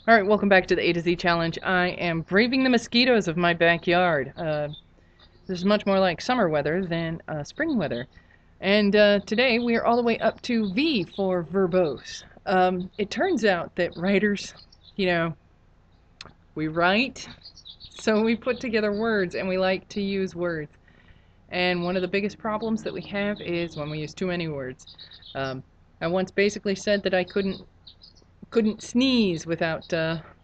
Alright, welcome back to the A to Z challenge. I am braving the mosquitoes of my backyard. This is much more like summer weather than spring weather. And today we are all the way up to V for verbose. It turns out that writers, we write, so we put together words and we like to use words. And one of the biggest problems that we have is when we use too many words. I once basically said that I couldn't sneeze without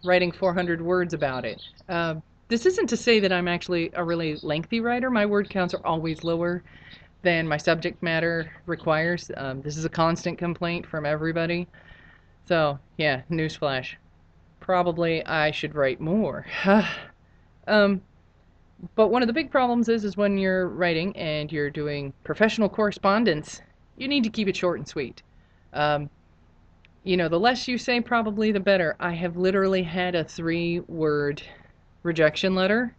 writing 400 words about it. This isn't to say that I'm actually a really lengthy writer. My word counts are always lower than my subject matter requires. This is a constant complaint from everybody. So, yeah, newsflash. Probably I should write more. But one of the big problems is when you're writing and you're doing professional correspondence, you need to keep it short and sweet. The less you say, probably the better. I have literally had a 3-word rejection letter.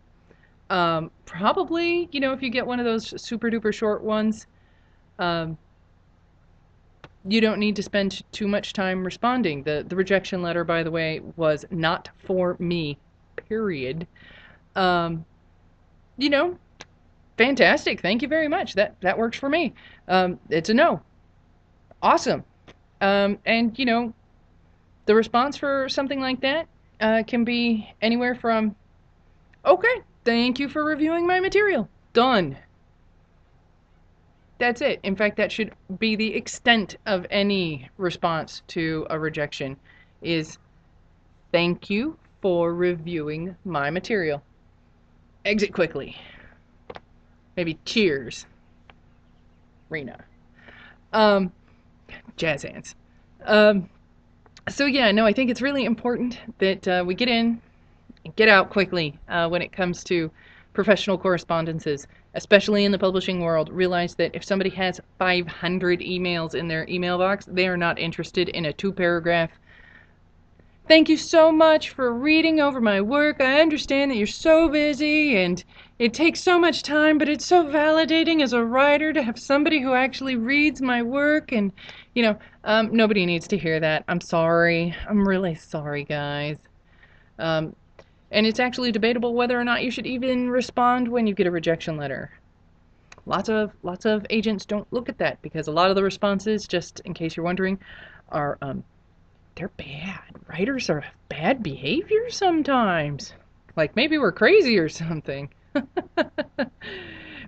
Probably, if you get one of those super duper short ones, you don't need to spend too much time responding. The rejection letter, by the way, was not for me, period. Fantastic. Thank you very much. That works for me. It's a no. Awesome. The response for something like that can be anywhere from, okay, thank you for reviewing my material. Done. That's it. In fact, that should be the extent of any response to a rejection is, thank you for reviewing my material. Exit quickly. Maybe cheers. Rena. Jazz hands. So yeah, no, I think it's really important that we get in and get out quickly when it comes to professional correspondences, especially in the publishing world. Realize that if somebody has 500 emails in their email box, they are not interested in a 2-paragraph. Thank you so much for reading over my work. I understand that you're so busy and it takes so much time, but it's so validating as a writer to have somebody who actually reads my work. And, nobody needs to hear that. I'm sorry. I'm really sorry, guys. And it's actually debatable whether or not you should even respond when you get a rejection letter. Lots of agents don't look at that because a lot of the responses, just in case you're wondering, are they're bad. Writers are bad behavior sometimes. Like maybe we're crazy or something.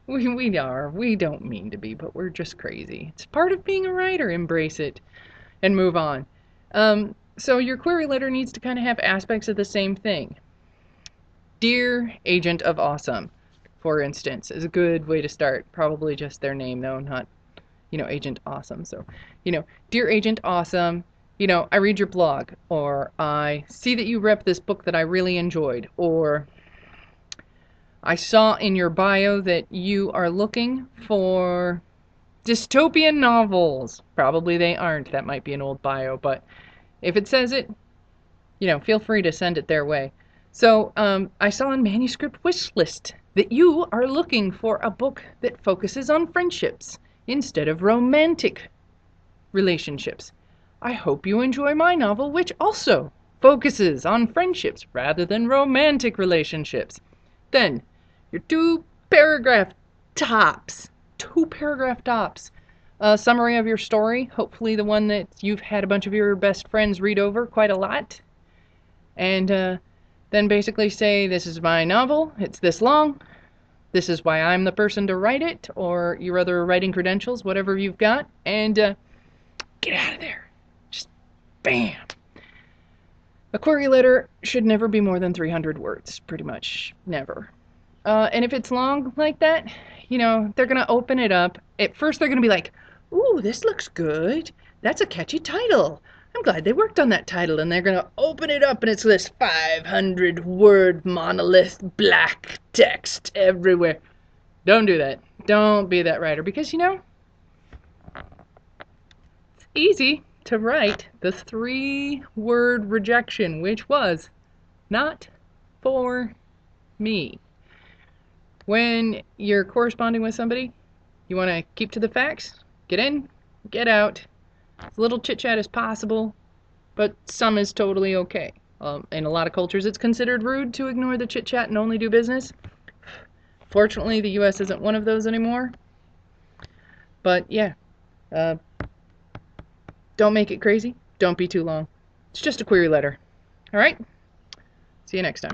We are. We don't mean to be, but we're just crazy. It's part of being a writer. Embrace it and move on. So your query letter needs to kind of have aspects of the same thing. Dear Agent of Awesome, for instance, is a good way to start. Probably just their name, though, not, Agent Awesome. So, Dear Agent Awesome, I read your blog, or I see that you rep this book that I really enjoyed, or I saw in your bio that you are looking for dystopian novels. Probably they aren't. That might be an old bio, but if it says it, feel free to send it their way. So I saw on Manuscript Wishlist that you are looking for a book that focuses on friendships instead of romantic relationships. I hope you enjoy my novel, which also focuses on friendships rather than romantic relationships. Then, your 2-paragraph tops. 2-paragraph tops. A summary of your story, hopefully the one that you've had a bunch of your best friends read over quite a lot. And then basically say, this is my novel, it's this long, this is why I'm the person to write it, or your other writing credentials, whatever you've got, and get out of there. Just bam. A query letter should never be more than 300 words, pretty much never. And if it's long like that, they're going to open it up. At first they're going to be like, ooh, this looks good. That's a catchy title. I'm glad they worked on that title. And they're going to open it up and it's this 500-word monolith, black text everywhere. Don't do that. Don't be that writer because, it's easy to write the 3-word rejection, which was not for me. When you're corresponding with somebody, you want to keep to the facts, get in, get out, as little chit-chat as possible, but some is totally okay. In a lot of cultures, it's considered rude to ignore the chit chat and only do business. Fortunately, the U.S. isn't one of those anymore. But yeah, uh, don't make it crazy. Don't be too long. It's just a query letter. All right? See you next time.